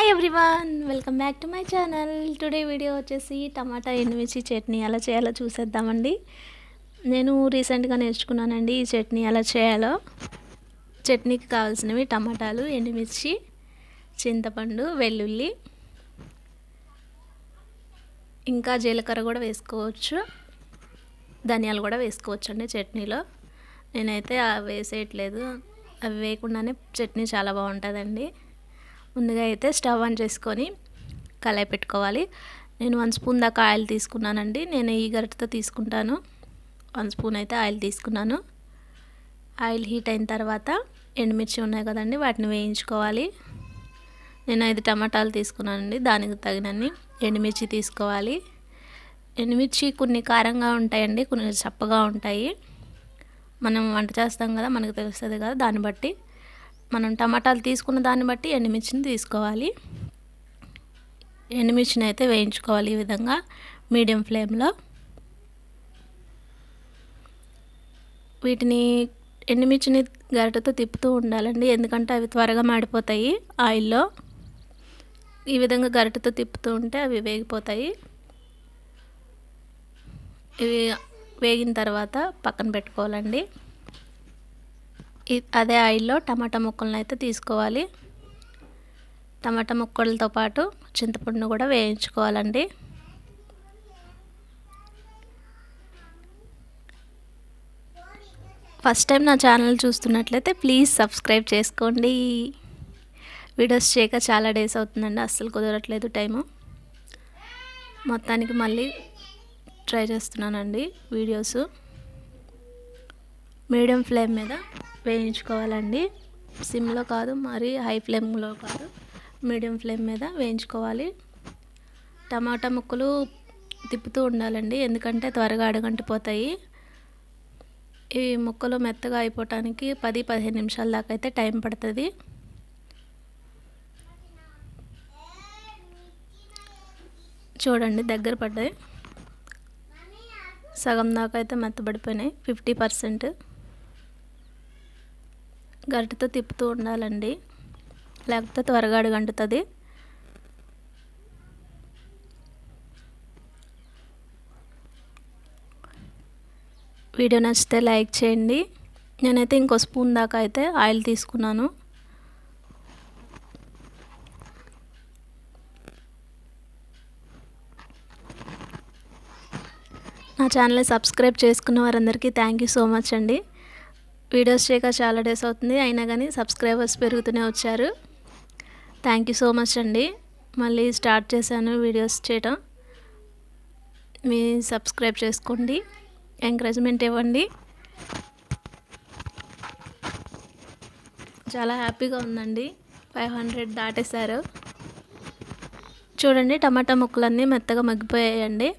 Hi everyone, welcome back to my channel. Today video వచ్చేసి టమాటా ఎండుమిర్చి చట్నీ ఎలా చేయాలో చూసేద్దామండి. నేను రీసెంట్గా నేర్చుకున్నానండి ఈ చట్నీ ఎలా చేయాలో. చట్నీకి కావాల్సినవి టమాటాలు, ఎండుమిర్చి, చింతపండు, వెల్లుల్లి, ఇంకా జీలకర్ర కూడా వేసుకోవచ్చు, ధనియాలు కూడా వేసుకోవచ్చు అండి చట్నీలో. నేనైతే అవి వేసేయట్లేదు, అవి వేయకుండానే చట్నీ చాలా బాగుంటుందండి. ముందుగా అయితే స్టవ్ ఆన్ చేసుకొని కళాయి పెట్టుకోవాలి. నేను 1 స్పూన్ దాకా ఆయిల్ తీసుకున్నానండి. నేను ఈ గరిటెతో తీసుకుంటాను. 1 స్పూన్ అయితే ఆయిల్ తీసుకున్నాను. ఆయిల్ హీట్ అయిన తర్వాత ఎండుమిర్చి ఉన్నాయి కదండి, వాటిని వేయించుకోవాలి. నేను 5 టమాటాలు తీసుకున్నానండి, దానికి తగినన్ని ఎండుమిర్చి తీసుకోవాలి. ఎండుమిర్చి కొన్ని కారంగా ఉంటాయండి, కొన్ని చప్పగా ఉంటాయి. మనం వంట చేస్తాం కదా, మనకు తెలుస్తుంది కదా, దాన్ని బట్టి మనం టమాటాలు తీసుకున్న దాన్ని బట్టి ఎండుమిర్చిని తీసుకోవాలి. ఎండుమిర్చిని అయితే వేయించుకోవాలి ఈ విధంగా మీడియం ఫ్లేమ్లో. వీటిని ఎండుమిర్చిని గరిటెతో తిప్పుతూ ఉండాలండి, ఎందుకంటే అవి త్వరగా మాడిపోతాయి ఆయిల్లో. ఈ విధంగా గరిటెతో తిప్పుతూ ఉంటే అవి వేగిపోతాయి. ఇవి వేగిన తర్వాత పక్కన పెట్టుకోవాలండి. అదే ఆయిల్లో టమాటా ముక్కలను అయితే తీసుకోవాలి. టమాటా ముక్కలతో పాటు చింతపండు కూడా వేయించుకోవాలండి. ఫస్ట్ టైం నా ఛానల్ చూస్తున్నట్లయితే ప్లీజ్ సబ్స్క్రైబ్ చేసుకోండి. వీడియోస్ చేయక చాలా డేస్ అవుతుందండి, అస్సలు కుదరట్లేదు టైము. మొత్తానికి మళ్ళీ ట్రై చేస్తున్నానండి వీడియోస్. మీడియం ఫ్లేమ్ మీద వేయించుకోవాలండి, సిమ్లో కాదు, మరి హై ఫ్లేమ్లో కాదు, మీడియం ఫ్లేమ్ మీద వేయించుకోవాలి. టమాటా ముక్కలు తిప్పుతూ ఉండాలండి, ఎందుకంటే త్వరగా అడుగంటిపోతాయి. ఈ ముక్కలు మెత్తగా అయిపోవటానికి 10-15 నిమిషాల దాకా అయితే టైం పడుతుంది. చూడండి, దగ్గర పడ్డాయి, సగం దాకా అయితే మెత్తబడిపోయినాయి, 50%. గరిటెతో తిప్పుతూ ఉండాలండి, లేకపోతే త్వరగా అడుగంటుతుంది. వీడియో నచ్చితే లైక్ చేయండి. నేనైతే ఇంకో స్పూన్ దాకా అయితే ఆయిల్ తీసుకున్నాను. నా ఛానల్ని సబ్స్క్రైబ్ చేసుకున్న వారందరికీ థ్యాంక్ యూ సో మచ్ అండి. వీడియోస్ చేయక చాలా డేస్ అవుతుంది, అయినా కానీ సబ్స్క్రైబర్స్ పెరుగుతూనే వచ్చారు. థ్యాంక్ యూ సో మచ్ అండి. మళ్ళీ స్టార్ట్ చేశాను వీడియోస్ చేయటం. మీ సబ్స్క్రైబ్ చేసుకోండి, ఎంకరేజ్మెంట్ ఇవ్వండి. చాలా హ్యాపీగా ఉందండి, 500 దాటేశారు. చూడండి, టమాటా ముక్కలన్నీ మెత్తగా మగ్గిపోయాయండి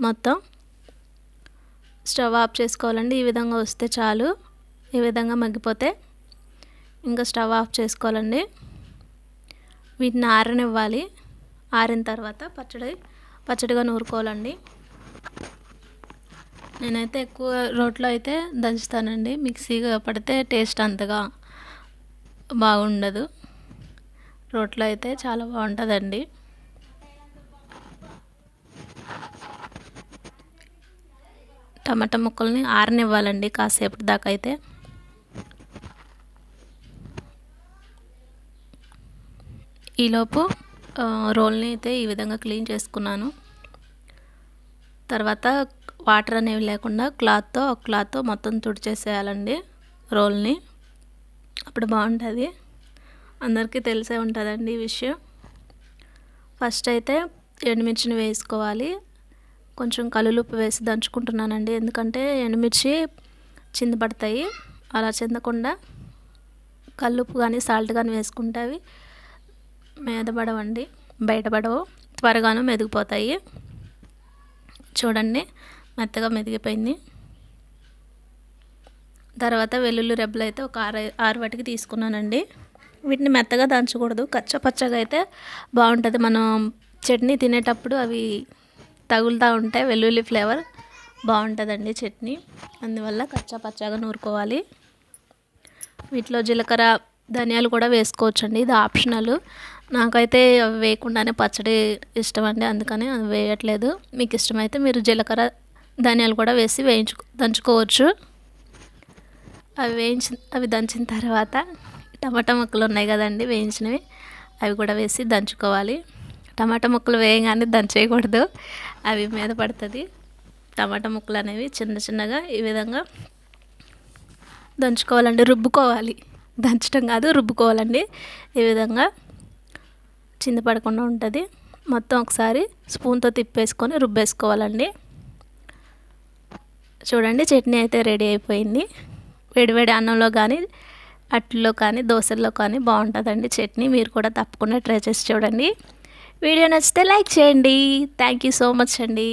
మొత్తం. స్టవ్ ఆఫ్ చేసుకోవాలండి, ఈ విధంగా వస్తే చాలు. ఈ విధంగా మగ్గిపోతే ఇంకా స్టవ్ ఆఫ్ చేసుకోవాలండి. వీటిని ఆరనివ్వాలి. ఆరిన తర్వాత పచ్చడిగా నూరుకోవాలండి. నేనైతే ఎక్కువ రోట్లో అయితే దంచుతానండి, మిక్సీగా పడితే టేస్ట్ అంతగా బాగుండదు. రోట్లో అయితే చాలా బాగుంటుందండి. టమాటా ముక్కల్ని ఆరనివ్వాలండి కాసేపటి దాకా అయితే. ఈలోపు రోల్ని అయితే ఈ విధంగా క్లీన్ చేసుకున్నాను. తర్వాత వాటర్ అనేవి లేకుండా క్లాత్తో మొత్తం తుడిచేసేయాలండి రోల్ని, అప్పుడు బాగుంటుంది. అందరికీ తెలిసే ఉంటుందండి ఈ విషయం. ఫస్ట్ అయితే ఎండుమిర్చిని వేసుకోవాలి. కొంచెం కల్లుప్పు వేసి దంచుకుంటున్నానండి, ఎందుకంటే ఎండుమిర్చి చిందపడతాయి. అలా చిందకుండా కల్లుప్పు కానీ సాల్ట్ కానీ వేసుకుంటే అవి మెదపడవండి, బయటపడవు, త్వరగాను మెదిగిపోతాయి. చూడండి, మెత్తగా మెదిగిపోయింది. తర్వాత వెల్లుల్లి రెబ్బలు అయితే ఒక 6 వాటికి తీసుకున్నానండి. వీటిని మెత్తగా దంచకూడదు, కచ్చపచ్చగా అయితే బాగుంటుంది. మనం చట్నీ తినేటప్పుడు అవి తగులుతూ ఉంటే వెల్లుల్లి ఫ్లేవర్ బాగుంటుందండి చట్నీ, అందువల్ల కచ్చపచ్చగా నూరుకోవాలి. వీటిలో జీలకర్ర, ధనియాలు కూడా వేసుకోవచ్చండి, ఇది ఆప్షనల్. నాకైతే అవి వేయకుండానే పచ్చడి ఇష్టం అండి, అందుకని అవి వేయట్లేదు. మీకు ఇష్టమైతే మీరు జీలకర్ర ధనియాలు కూడా వేసి దంచుకోవచ్చు. అవి దంచిన తర్వాత టమాటా ముక్కలు ఉన్నాయి కదండి వేయించినవి, అవి కూడా వేసి దంచుకోవాలి. టమాటా ముక్కలు వేయగానే దంచేయకూడదు, అవి మీద పడుతుంది. టమాటా ముక్కలు అనేవి చిన్న చిన్నగా ఈ విధంగా దంచుకోవాలండి, రుబ్బుకోవాలి. దంచడం కాదు, రుబ్బుకోవాలండి. ఈ విధంగా చింద పడకుండా ఉంటుంది. మొత్తం ఒకసారి స్పూన్తో తిప్పేసుకొని రుబ్బేసుకోవాలండి. చూడండి, చట్నీ అయితే రెడీ అయిపోయింది. వేడివేడి అన్నంలో కానీ, అట్లలో కానీ, దోశల్లో కానీ బాగుంటుందండి చట్నీ. మీరు కూడా తప్పకుండా ట్రై చేసి చూడండి. వీడియో నచ్చితే లైక్ చేయండి. థ్యాంక్ యూ సో మచ్ అండి.